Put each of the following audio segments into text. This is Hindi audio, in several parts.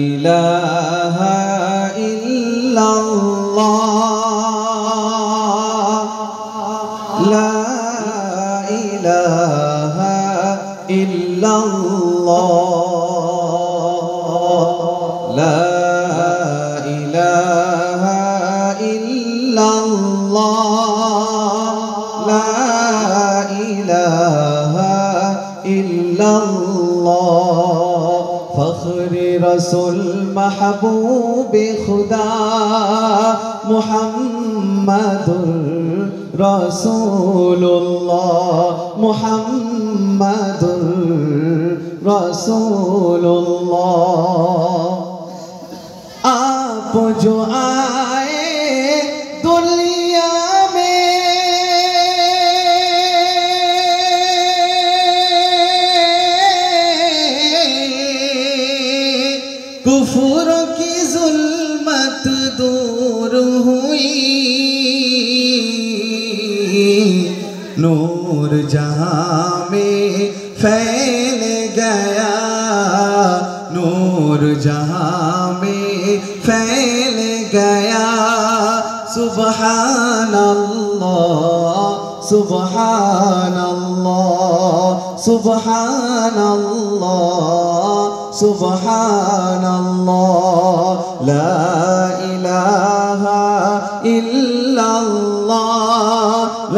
ইলাহা ইল্লাল্লাহ লা ইলাহা ইল্লাল্লাহ লা ইলাহা ইল্লাল্লাহ লা ইলাহা ইল্লাল্লাহ ফখরে রসুল মাহবুব খুদা মুহাম্মাদুর রাসূলুল্লাহ মুহাম্মাদুর রাসূলুল্লাহ आप जो आए दुनिया में कुफर की जुल्मत दूर हुई नूर जहां में फैल गया नूर जहां में फैल गया सुबहान अल्लाह सुबहान अल्लाह सुबहान अल्लाह सुबहान अल्लाह ला इलाहा इल्लल्लाह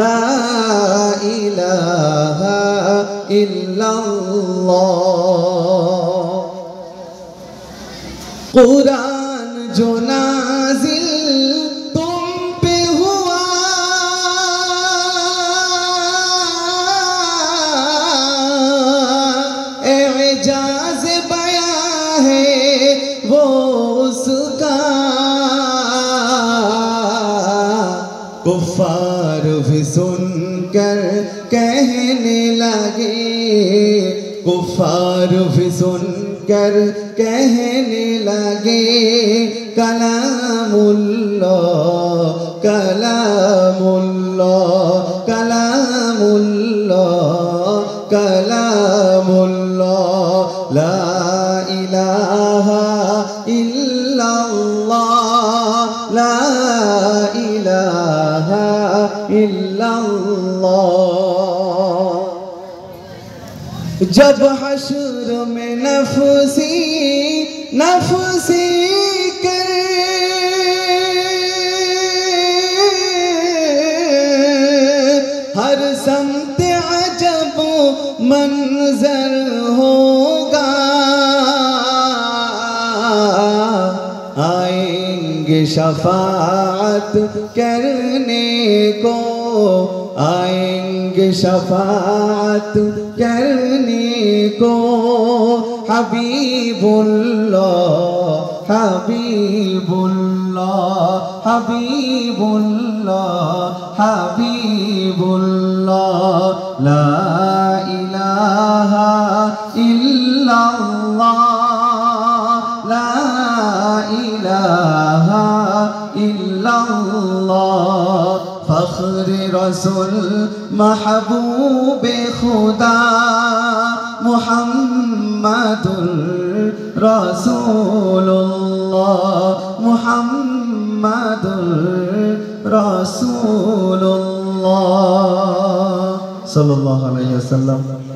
ला इलाहा इल्लल्लाह कुरान जो नाजिल तुम पे हुआ एजाज बयां है वो उसका कुफ्फार भी सुनकर कहने लगे कुफ्फार भी सुनकर कहने लगे कलामुल्लाह कलामुल्लाह कलामुल्लाह कलामुल्लाह ला इलाहा इल्लल्लाह ला इलाहा इल्लल्लाह जब हश्र में नफसी नफसी कर हर समत अजब मंजर होगा आएंगे शफाअत करने को आएंगे शफाअत करने को हबीबुल्लाह हबीबुल्लाह हबीबुल्लाह हबीबुल्लाह ला इलाहा इल्लल्लाह ला इलाहा इल्लल्लाह फख्र रसूल महबूब खुदा मुहम्मदुर रसूलुल्लाह मुहम्मदुर रसूलुल्लाह सल्लल्लाहु अलैहि वसल्लम।